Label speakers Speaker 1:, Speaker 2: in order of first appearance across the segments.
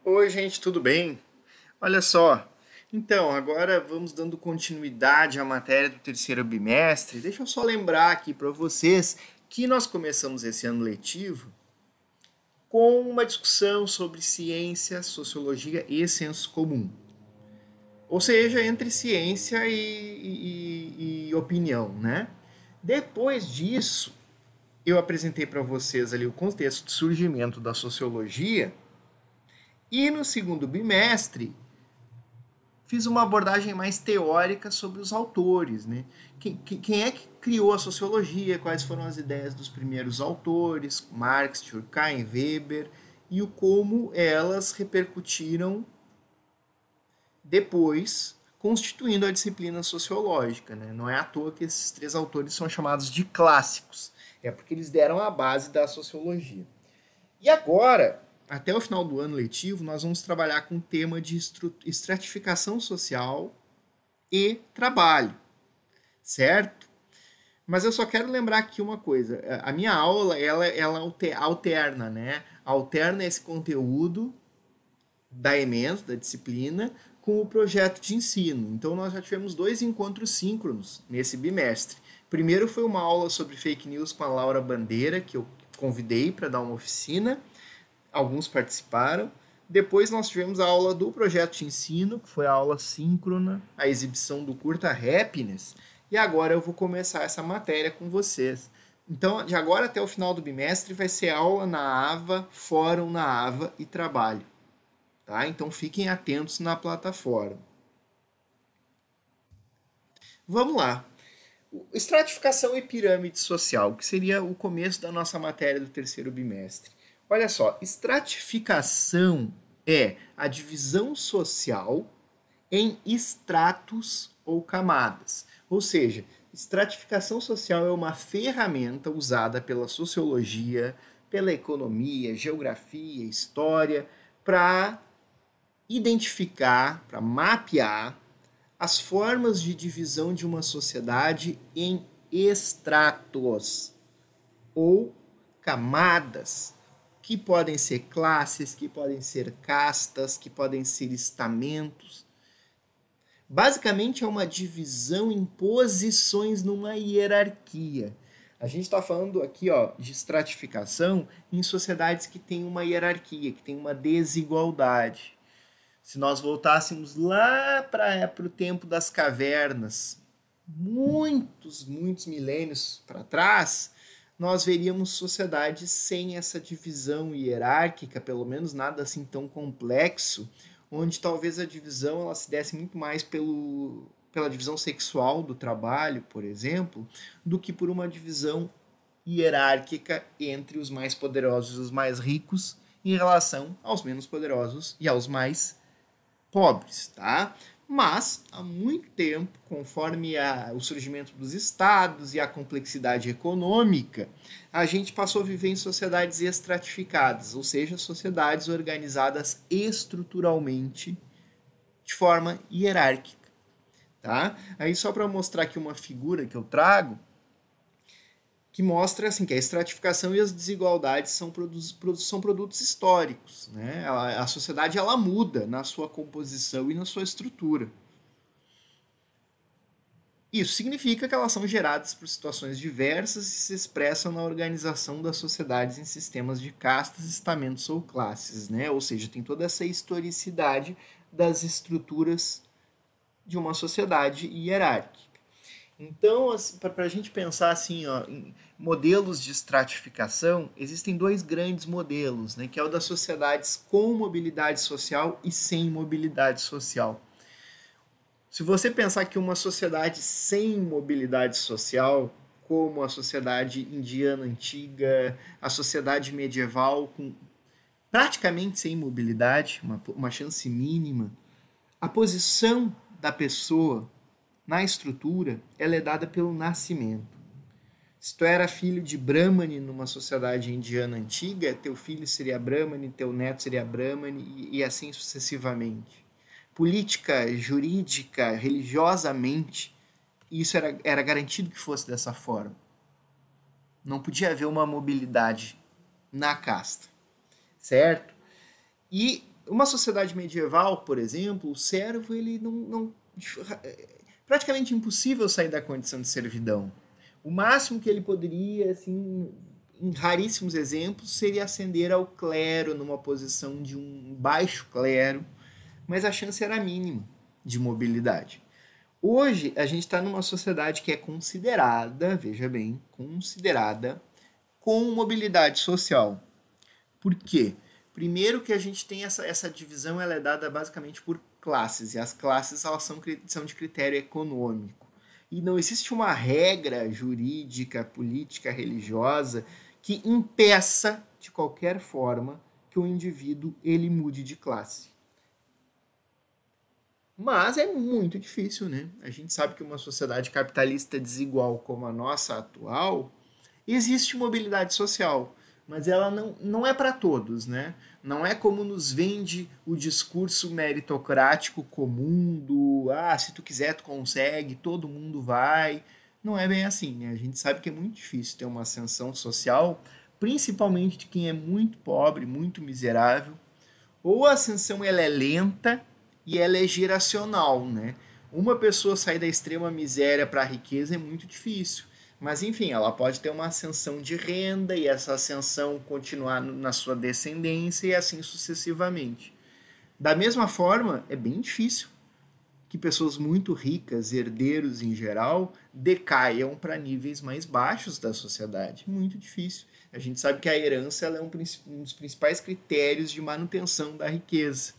Speaker 1: Oi, gente, tudo bem? Olha só, então, agora vamos dando continuidade à matéria do terceiro bimestre. Deixa eu só lembrar aqui para vocês que nós começamos esse ano letivo com uma discussão sobre ciência, sociologia e senso comum. Ou seja, entre ciência e opinião, né? Depois disso, eu apresentei para vocês ali o contexto de surgimento da sociologia e no segundo bimestre fiz uma abordagem mais teórica sobre os autores, né? Quem é que criou a sociologia, quais foram as ideias dos primeiros autores, Marx, Durkheim, Weber, e o como elas repercutiram depois, constituindo a disciplina sociológica, né? Não é à toa que esses três autores são chamados de clássicos, é porque eles deram a base da sociologia. E agora, até o final do ano letivo, nós vamos trabalhar com o tema de estratificação social e trabalho, certo? Mas eu só quero lembrar aqui uma coisa. A minha aula, ela alterna, né? Alterna esse conteúdo da ementa, da disciplina, com o projeto de ensino. Então, nós já tivemos dois encontros síncronos nesse bimestre. Primeiro foi uma aula sobre fake news com a Laura Bandeira, que eu convidei para dar uma oficina. Alguns participaram. Depois nós tivemos a aula do projeto de ensino, que foi a aula síncrona, a exibição do curta Happiness. E agora eu vou começar essa matéria com vocês. Então, de agora até o final do bimestre, vai ser aula na AVA, fórum na AVA e trabalho. Tá? Então, fiquem atentos na plataforma. Vamos lá. Estratificação e pirâmide social, que seria o começo da nossa matéria do terceiro bimestre. Olha só, estratificação é a divisão social em estratos ou camadas. Ou seja, estratificação social é uma ferramenta usada pela sociologia, pela economia, geografia, história, para identificar, para mapear as formas de divisão de uma sociedade em estratos ou camadas, que podem ser classes, que podem ser castas, que podem ser estamentos. Basicamente é uma divisão em posições numa hierarquia. A gente está falando aqui de estratificação em sociedades que têm uma hierarquia, que têm uma desigualdade. Se nós voltássemos lá para o tempo das cavernas, muitos milênios para trás, nós veríamos sociedades sem essa divisão hierárquica, pelo menos nada assim tão complexo, onde talvez a divisão ela se desse muito mais pela divisão sexual do trabalho, por exemplo, do que por uma divisão hierárquica entre os mais poderosos e os mais ricos em relação aos menos poderosos e aos mais pobres, tá? Mas, há muito tempo, conforme o surgimento dos estados e a complexidade econômica, a gente passou a viver em sociedades estratificadas, ou seja, sociedades organizadas estruturalmente de forma hierárquica, tá? Aí só para mostrar aqui uma figura que eu trago, que mostra assim, que a estratificação e as desigualdades são produtos históricos. Né? A sociedade ela muda na sua composição e na sua estrutura. Isso significa que elas são geradas por situações diversas e se expressam na organização das sociedades em sistemas de castas, estamentos ou classes. Né? Ou seja, tem toda essa historicidade das estruturas de uma sociedade hierárquica. Então, assim, para a gente pensar assim, em modelos de estratificação, existem dois grandes modelos, né, que é o das sociedades com mobilidade social e sem mobilidade social. Se você pensar que uma sociedade sem mobilidade social, como a sociedade indiana antiga, a sociedade medieval com praticamente sem mobilidade, uma chance mínima, a posição da pessoa na estrutura, ela é dada pelo nascimento. Se tu era filho de Brahmane numa sociedade indiana antiga, teu filho seria Brahmane, teu neto seria Brahmane e assim sucessivamente. Política, jurídica, religiosamente, isso era garantido que fosse dessa forma. Não podia haver uma mobilidade na casta, certo? E uma sociedade medieval, por exemplo, o servo ele praticamente impossível sair da condição de servidão. O máximo que ele poderia, assim, em raríssimos exemplos, seria ascender ao clero, numa posição de um baixo clero, mas a chance era mínima de mobilidade. Hoje, a gente está numa sociedade que é considerada, veja bem, considerada com mobilidade social. Por quê? Primeiro que a gente tem essa divisão, ela é dada basicamente por classes, e as classes elas são de critério econômico. E não existe uma regra jurídica, política, religiosa que impeça, de qualquer forma, que o indivíduo ele mude de classe. Mas é muito difícil, né? A gente sabe que uma sociedade capitalista desigual como a nossa atual, existe mobilidade social, mas ela não é para todos, né? Não é como nos vende o discurso meritocrático comum do se tu quiser tu consegue, todo mundo vai. Não é bem assim, né? A gente sabe que é muito difícil ter uma ascensão social, principalmente de quem é muito pobre, muito miserável. Ou a ascensão ela é lenta e ela é geracional, né? Uma pessoa sair da extrema miséria para a riqueza é muito difícil. Mas, enfim, ela pode ter uma ascensão de renda e essa ascensão continuar na sua descendência e assim sucessivamente. Da mesma forma, é bem difícil que pessoas muito ricas, herdeiros em geral, decaiam para níveis mais baixos da sociedade. Muito difícil. A gente sabe que a herança ela é um dos principais critérios de manutenção da riqueza.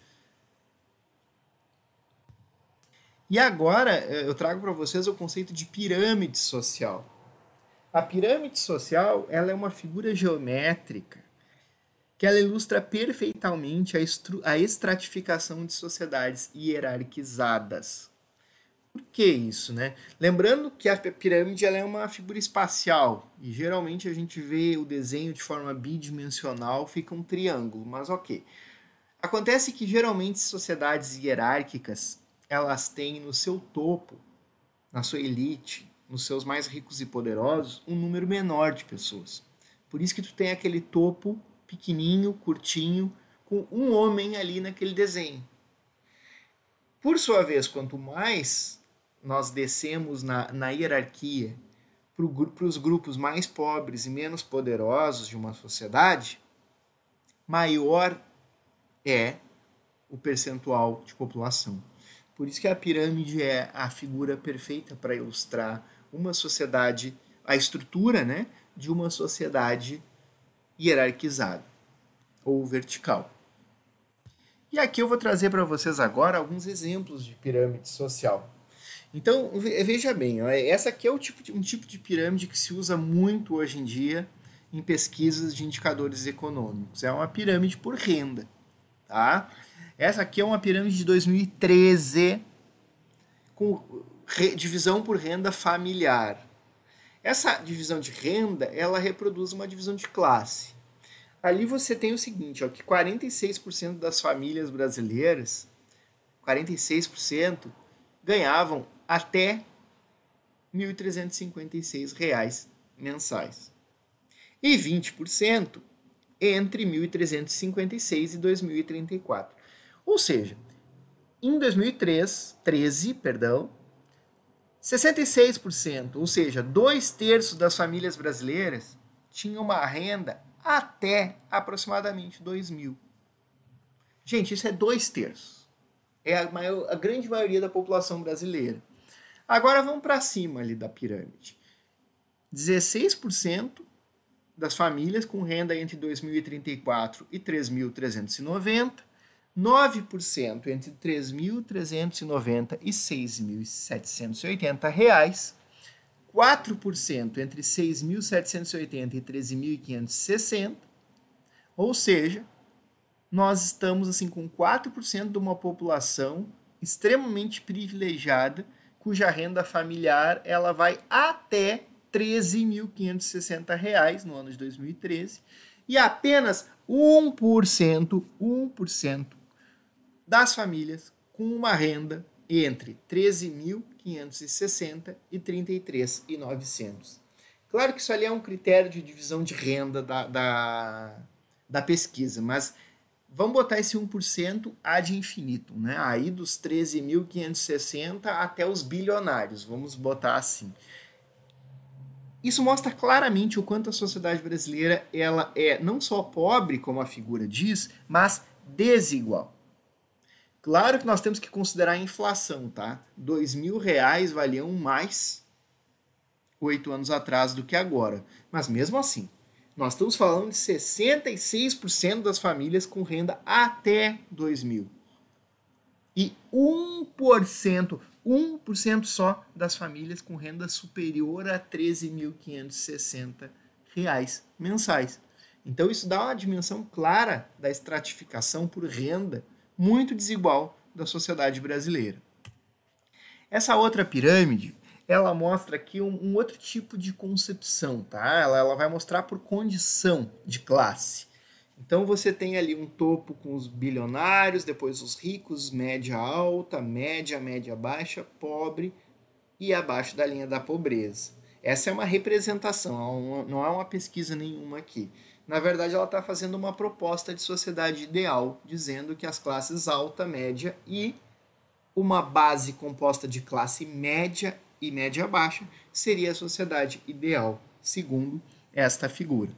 Speaker 1: E agora eu trago para vocês o conceito de pirâmide social. A pirâmide social ela é uma figura geométrica que ela ilustra perfeitamente a estratificação de sociedades hierarquizadas. Por que isso, né? Lembrando que a pirâmide ela é uma figura espacial e geralmente a gente vê o desenho de forma bidimensional, fica um triângulo, mas ok. Acontece que geralmente sociedades hierárquicas elas têm no seu topo, na sua elite, nos seus mais ricos e poderosos, um número menor de pessoas. Por isso que tu tem aquele topo pequenininho, curtinho, com um homem ali naquele desenho. Por sua vez, quanto mais nós descemos na hierarquia para os grupos mais pobres e menos poderosos de uma sociedade, maior é o percentual de população. Por isso que a pirâmide é a figura perfeita para ilustrar uma sociedade, a estrutura, né, de uma sociedade hierarquizada ou vertical. E aqui eu vou trazer para vocês agora alguns exemplos de pirâmide social. Então, veja bem, essa aqui é um tipo de pirâmide que se usa muito hoje em dia em pesquisas de indicadores econômicos. É uma pirâmide por renda, tá? Essa aqui é uma pirâmide de 2013 com divisão por renda familiar. Essa divisão de renda, ela reproduz uma divisão de classe. Ali você tem o seguinte, que 46% das famílias brasileiras, 46%, ganhavam até R$ 1.356 mensais. E 20% entre 1.356 e 2034. Ou seja, em 2013, 66%, ou seja, 2/3 das famílias brasileiras tinham uma renda até aproximadamente 2.000. Gente, isso é 2/3. É a grande maioria da população brasileira. Agora vamos para cima ali da pirâmide. 16% das famílias com renda entre 2.034 e 3.390, 9% entre 3.390 e 6.780 reais, 4% entre 6.780 e 13.560, ou seja, nós estamos assim com 4% de uma população extremamente privilegiada, cuja renda familiar ela vai até R$ 13.560 no ano de 2013, e apenas 1% das famílias com uma renda entre 13.560 e 33.900. Claro que isso ali é um critério de divisão de renda da pesquisa, mas Vamos botar esse 1% ad infinitum, né? Aí dos 13.560 até os bilionários, vamos botar assim. Isso mostra claramente o quanto a sociedade brasileira ela é não só pobre, como a figura diz, mas desigual. Claro que nós temos que considerar a inflação, tá? R$ 2.000 valiam mais 8 anos atrás do que agora. Mas mesmo assim, nós estamos falando de 66% das famílias com renda até 2.000. E 1% só das famílias com renda superior a R$ 13.560 mensais. Então isso dá uma dimensão clara da estratificação por renda muito desigual da sociedade brasileira. Essa outra pirâmide, ela mostra aqui um outro tipo de concepção, tá? Ela vai mostrar por condição de classe. Então você tem ali um topo com os bilionários, depois os ricos, média alta, média baixa, pobre e abaixo da linha da pobreza. Essa é uma representação, não é uma pesquisa nenhuma aqui. Na verdade, ela está fazendo uma proposta de sociedade ideal, dizendo que as classes alta, média e uma base composta de classe média e média baixa seria a sociedade ideal, segundo esta figura.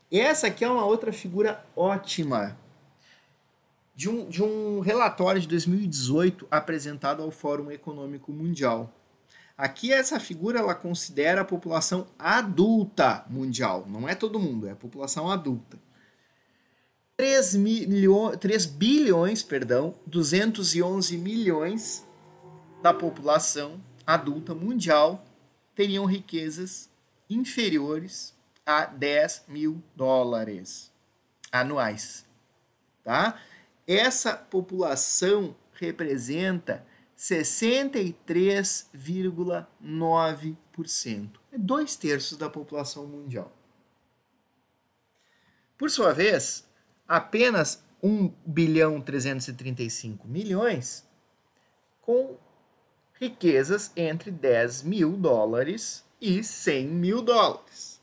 Speaker 1: Essa aqui é uma outra figura ótima de um relatório de 2018 apresentado ao Fórum Econômico Mundial. Aqui essa figura ela considera a população adulta mundial, não é todo mundo, é a população adulta. 211 milhões da população adulta mundial teriam riquezas inferiores a $10.000 anuais. Tá? Essa população representa 63,9%. É 2/3 da população mundial. Por sua vez, apenas 1.335 bilhões com riquezas entre $10.000 e $100.000.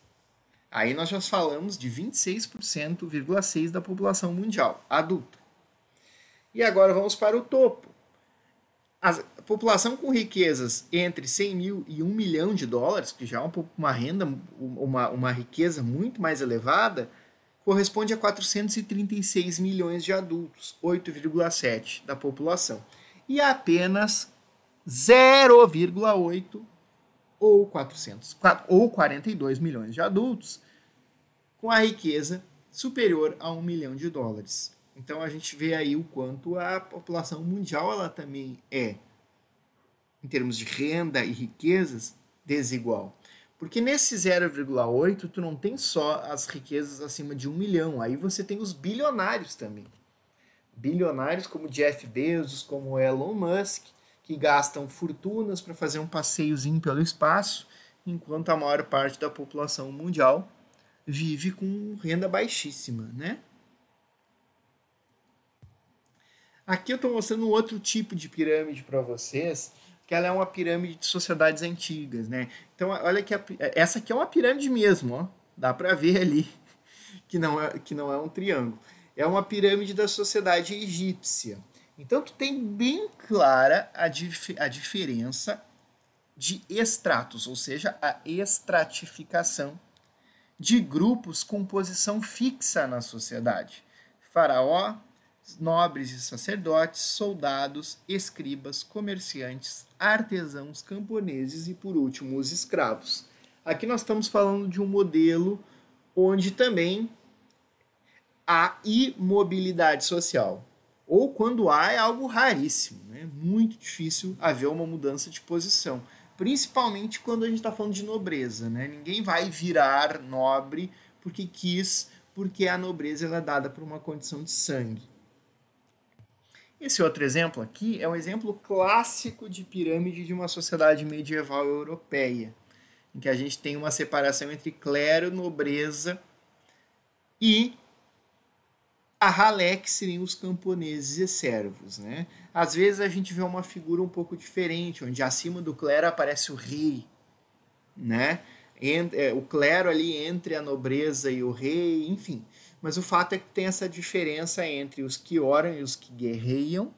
Speaker 1: Aí nós já falamos de 26,6% da população mundial adulta. E agora vamos para o topo. A população com riquezas entre 100 mil e $1 milhão, que já é uma renda, uma riqueza muito mais elevada, corresponde a 436 milhões de adultos, 8,7% da população. E apenas 0,8% ou 42 milhões de adultos com a riqueza superior a $1 milhão. Então a gente vê aí o quanto a população mundial ela também é, em termos de renda e riquezas, desigual. Porque nesse 0,8 tu não tem só as riquezas acima de $1 milhão, aí você tem os bilionários também. Bilionários como Jeff Bezos, como Elon Musk, que gastam fortunas para fazer um passeiozinho pelo espaço, enquanto a maior parte da população mundial vive com renda baixíssima, né? Aqui eu estou mostrando um outro tipo de pirâmide para vocês, que ela é uma pirâmide de sociedades antigas, né? Então, olha que essa aqui é uma pirâmide mesmo, ó. Dá para ver ali que não é um triângulo. É uma pirâmide da sociedade egípcia. Então, tu tem bem clara a diferença de estratos, ou seja, a estratificação de grupos com posição fixa na sociedade. Faraó, nobres e sacerdotes, soldados, escribas, comerciantes, artesãos, camponeses e, por último, os escravos. Aqui nós estamos falando de um modelo onde também há imobilidade social. Ou quando há, é algo raríssimo, né? Muito difícil haver uma mudança de posição. Principalmente quando a gente está falando de nobreza, né? Ninguém vai virar nobre porque quis, porque a nobreza ela é dada por uma condição de sangue. Esse outro exemplo aqui é um exemplo clássico de pirâmide de uma sociedade medieval europeia, em que a gente tem uma separação entre clero, nobreza e a ralé, que seriam os camponeses e servos, né? Às vezes a gente vê uma figura um pouco diferente, onde acima do clero aparece o rei, né? O clero ali entre a nobreza e o rei, enfim. Mas o fato é que tem essa diferença entre os que oram e os que guerreiam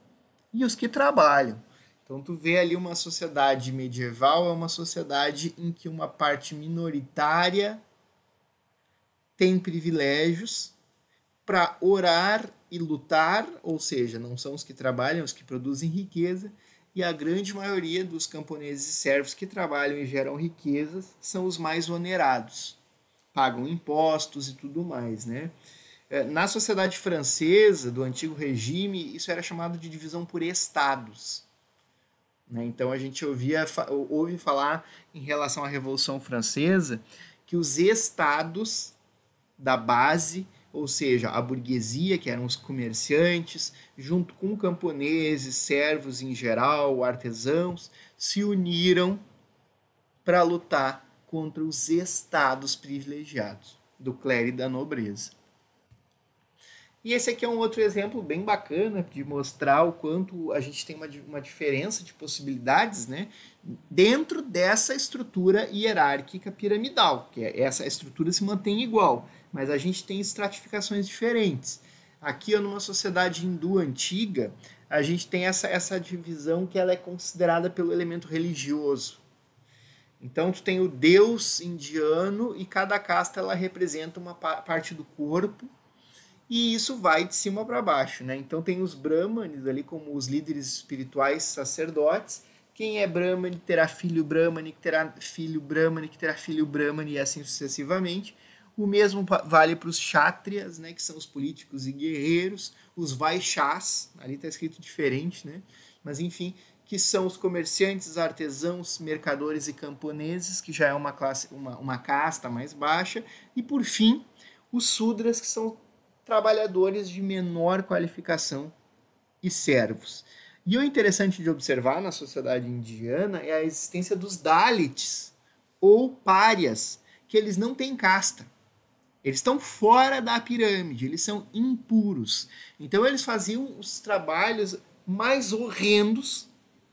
Speaker 1: e os que trabalham. Então tu vê ali uma sociedade medieval, é uma sociedade em que uma parte minoritária tem privilégios para orar e lutar, ou seja, não são os que trabalham, os que produzem riqueza, e a grande maioria dos camponeses e servos que trabalham e geram riquezas são os mais onerados, pagam impostos e tudo mais, né? Na sociedade francesa, do antigo regime, isso era chamado de divisão por estados. Né? Então a gente ouve falar em relação à Revolução Francesa que os estados da base, ou seja, a burguesia, que eram os comerciantes, junto com camponeses, servos em geral, artesãos, se uniram para lutar contra os estados privilegiados do clero e da nobreza. E esse aqui é um outro exemplo bem bacana de mostrar o quanto a gente tem uma diferença de possibilidades, né, dentro dessa estrutura hierárquica piramidal, que essa estrutura se mantém igual, mas a gente tem estratificações diferentes. Aqui, numa sociedade hindu antiga, a gente tem essa divisão que ela é considerada pelo elemento religioso. Então, tu tem o deus indiano e cada casta ela representa uma parte do corpo, e isso vai de cima para baixo, né? Então tem os brahmanes ali como os líderes espirituais, sacerdotes. Quem é brahmane terá filho brahmane, que terá filho brahmane, que terá filho brahmane e assim sucessivamente. O mesmo vale para os kshatriyas, né, que são os políticos e guerreiros, os vaishyas, ali está escrito diferente, né? Mas enfim, que são os comerciantes, artesãos, mercadores e camponeses, que já é uma classe, uma casta mais baixa, e por fim, os sudras, que são trabalhadores de menor qualificação e servos. E o interessante de observar na sociedade indiana é a existência dos Dalits, ou párias, que eles não têm casta. Eles estão fora da pirâmide, eles são impuros. Então eles faziam os trabalhos mais horrendos,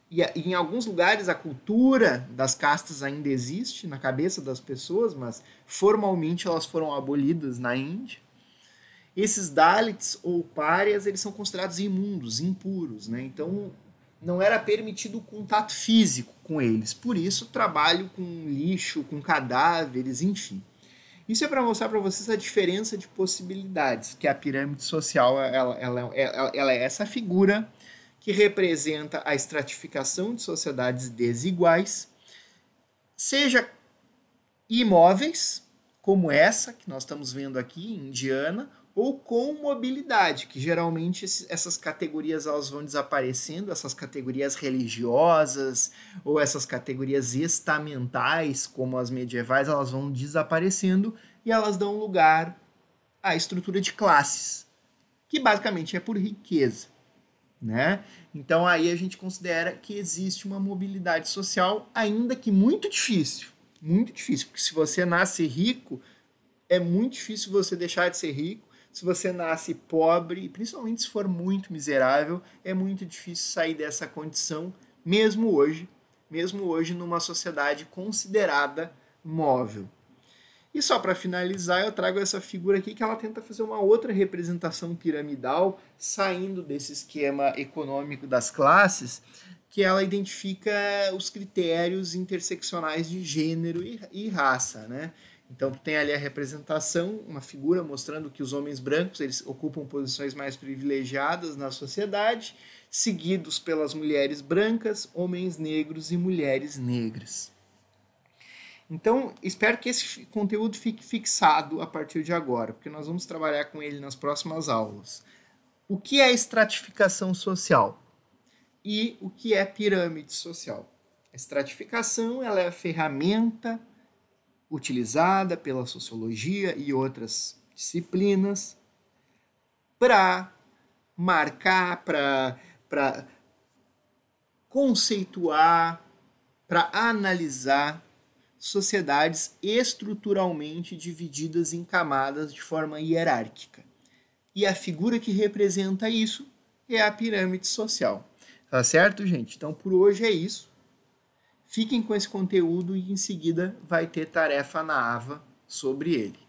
Speaker 1: e em alguns lugares a cultura das castas ainda existe na cabeça das pessoas, mas formalmente elas foram abolidas na Índia. Esses Dalits ou párias, eles são considerados imundos, impuros, né? Então não era permitido o contato físico com eles. Por isso, trabalho com lixo, com cadáveres, enfim. Isso é para mostrar para vocês a diferença de possibilidades, que a pirâmide social ela é essa figura que representa a estratificação de sociedades desiguais, seja imóveis, como essa que nós estamos vendo aqui, indiana, ou com mobilidade, que geralmente essas categorias elas vão desaparecendo, essas categorias religiosas ou essas categorias estamentais, como as medievais, elas vão desaparecendo e elas dão lugar à estrutura de classes, que basicamente é por riqueza, né? Então aí a gente considera que existe uma mobilidade social, ainda que muito difícil, porque se você nasce rico, é muito difícil você deixar de ser rico. Se você nasce pobre, principalmente se for muito miserável, é muito difícil sair dessa condição, mesmo hoje numa sociedade considerada móvel. E só para finalizar, eu trago essa figura aqui que ela tenta fazer uma outra representação piramidal, saindo desse esquema econômico das classes, que ela identifica os critérios interseccionais de gênero e raça, né? Então tem ali a representação, uma figura mostrando que os homens brancos eles ocupam posições mais privilegiadas na sociedade, seguidos pelas mulheres brancas, homens negros e mulheres negras. Então espero que esse conteúdo fique fixado a partir de agora, porque nós vamos trabalhar com ele nas próximas aulas. O que é estratificação social? E o que é pirâmide social? A estratificação ela é a ferramenta utilizada pela sociologia e outras disciplinas para marcar, para conceituar, para analisar sociedades estruturalmente divididas em camadas de forma hierárquica. E a figura que representa isso é a pirâmide social. Tá certo, gente? Então, por hoje é isso. Fiquem com esse conteúdo e em seguida vai ter tarefa na AVA sobre ele.